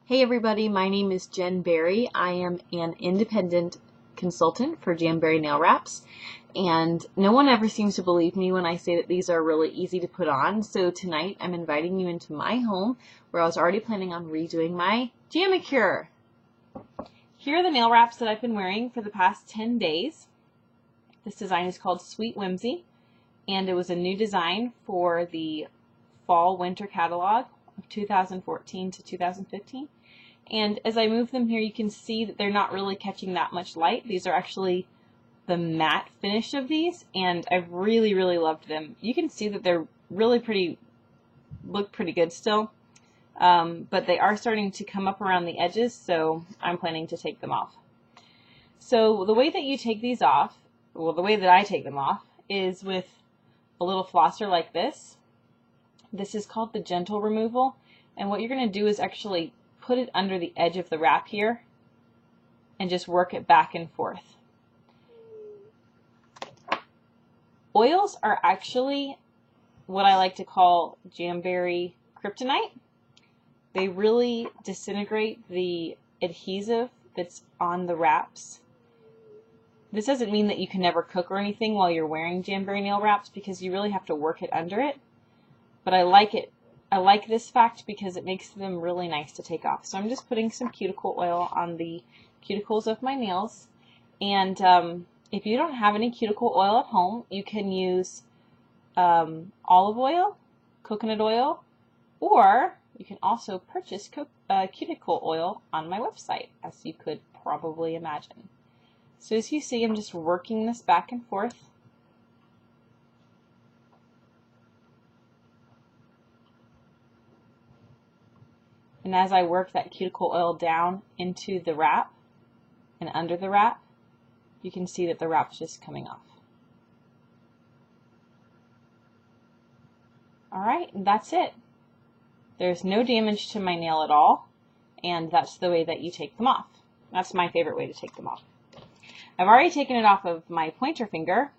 Hey everybody, my name is Jen Berry. I am an independent consultant for Jamberry Nail Wraps, and no one ever seems to believe me when I say that these are really easy to put on. So tonight I'm inviting you into my home where I was already planning on redoing my Jamacure. Here are the nail wraps that I've been wearing for the past 10 days. This design is called Sweet Whimsy, and it was a new design for the fall-winter catalog of 2014 to 2015. And as I move them here, you can see that they're not really catching that much light. These are actually the matte finish of these, and I've really loved them. You can see that they're really look pretty good still, but they are starting to come up around the edges, so I'm planning to take them off. So the way that you take these off, well, the way that I take them off is with a little flosser like this. This is called the gentle removal, and what you're going to do is actually put it under the edge of the wrap here and just work it back and forth. Oils are actually what I like to call Jamberry kryptonite. They really disintegrate the adhesive that's on the wraps. This doesn't mean that you can never cook or anything while you're wearing Jamberry nail wraps, because you really have to work it under it. But I like it. I like this fact because it makes them really nice to take off. So I'm just putting some cuticle oil on the cuticles of my nails. And if you don't have any cuticle oil at home, you can use olive oil, coconut oil, or you can also purchase cuticle oil on my website, as you could probably imagine. So as you see, I'm just working this back and forth. And as I work that cuticle oil down into the wrap and under the wrap, you can see that the wrap's just coming off. Alright, and that's it. There's no damage to my nail at all, and that's the way that you take them off. That's my favorite way to take them off. I've already taken it off of my pointer finger.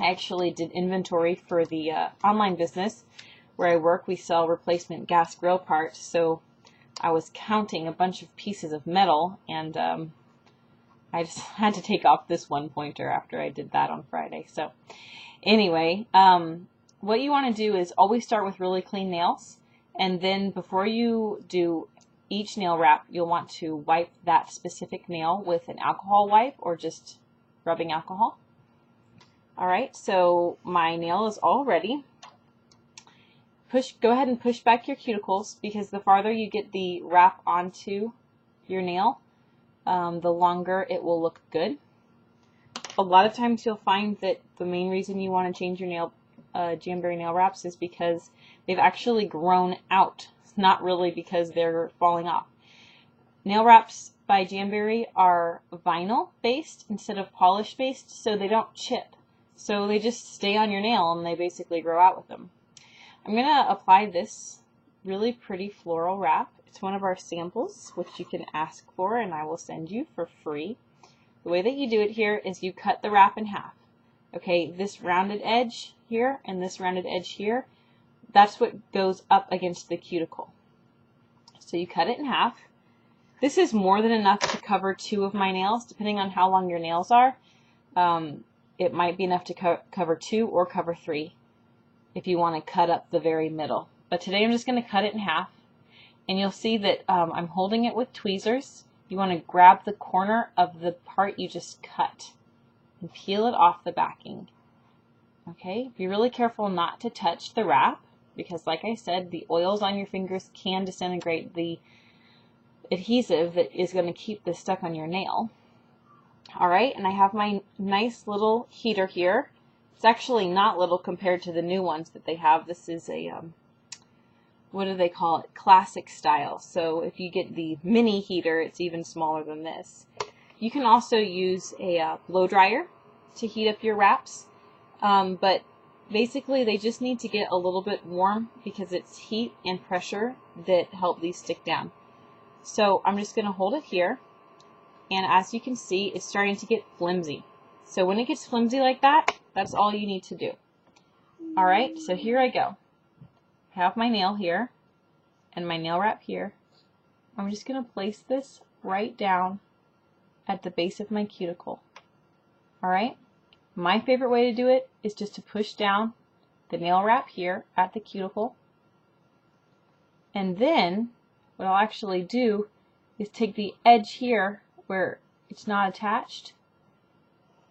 I actually did inventory for the online business where I work. We sell replacement gas grill parts, so I was counting a bunch of pieces of metal, and I just had to take off this one pointer after I did that on Friday. So anyway, what you want to do is always start with really clean nails, and then before you do each nail wrap, you'll want to wipe that specific nail with an alcohol wipe or just rubbing alcohol. Alright, so my nail is all ready. Go ahead and push back your cuticles, because the farther you get the wrap onto your nail, the longer it will look good. A lot of times you'll find that the main reason you want to change your Jamberry nail wraps is because they've actually grown out, not really because they're falling off. Nail wraps by Jamberry are vinyl based instead of polish based, so they don't chip. So they just stay on your nail and they basically grow out with them. I'm going to apply this really pretty floral wrap. It's one of our samples, which you can ask for and I will send you for free. The way that you do it here is you cut the wrap in half. Okay, this rounded edge here and this rounded edge here, that's what goes up against the cuticle. So you cut it in half. This is more than enough to cover 2 of my nails, depending on how long your nails are. It might be enough to cover 2 or cover 3. If you want to cut up the very middle. But today I'm just going to cut it in half, and you'll see that I'm holding it with tweezers. You want to grab the corner of the part you just cut and peel it off the backing. Okay, be really careful not to touch the wrap, because like I said, the oils on your fingers can disintegrate the adhesive that is going to keep this stuck on your nail. Alright, and I have my nice little heater here. It's actually not little compared to the new ones that they have. This is a, what do they call it? Classic style. So if you get the mini heater, it's even smaller than this. You can also use a blow dryer to heat up your wraps, but basically they just need to get a little bit warm because it's heat and pressure that help these stick down. So I'm just going to hold it here, and as you can see, it's starting to get flimsy. So when it gets flimsy like that, that's all you need to do. Alright, so here I go. I have my nail here, and my nail wrap here, I'm just going to place this right down at the base of my cuticle. Alright? My favorite way to do it is just to push down the nail wrap here at the cuticle. And then what I'll actually do is take the edge here where it's not attached,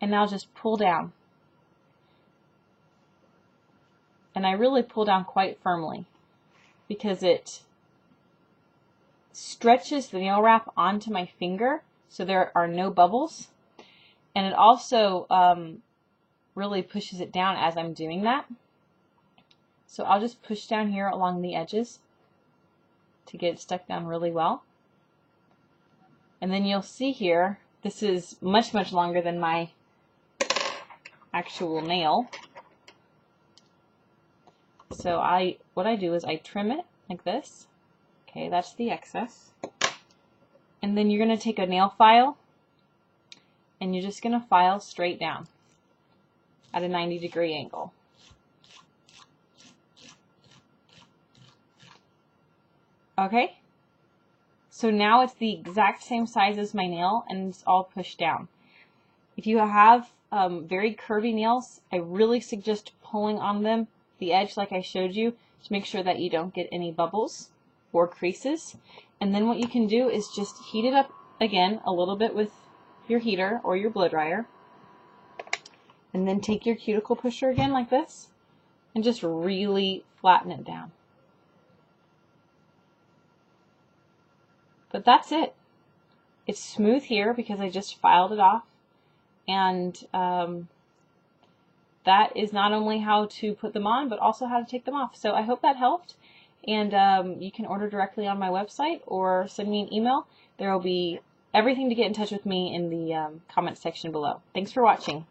and I'll just pull down. And I really pull down quite firmly because it stretches the nail wrap onto my finger so there are no bubbles, and it also really pushes it down as I'm doing that. So I'll just push down here along the edges to get it stuck down really well. And then you'll see here, this is much, much longer than my actual nail. So what I do is I trim it like this. Okay, that's the excess. And then you're going to take a nail file and you're just going to file straight down at a 90-degree angle. Okay, so now it's the exact same size as my nail and it's all pushed down. If you have very curvy nails, I really suggest pulling on them, the edge like I showed you, to make sure that you don't get any bubbles or creases. And then what you can do is just heat it up again a little bit with your heater or your blow dryer. And then take your cuticle pusher again like this and just really flatten it down. But that's it. It's smooth here because I just filed it off. And that is not only how to put them on, but also how to take them off. So I hope that helped. And you can order directly on my website or send me an email. There will be everything to get in touch with me in the comments section below. Thanks for watching.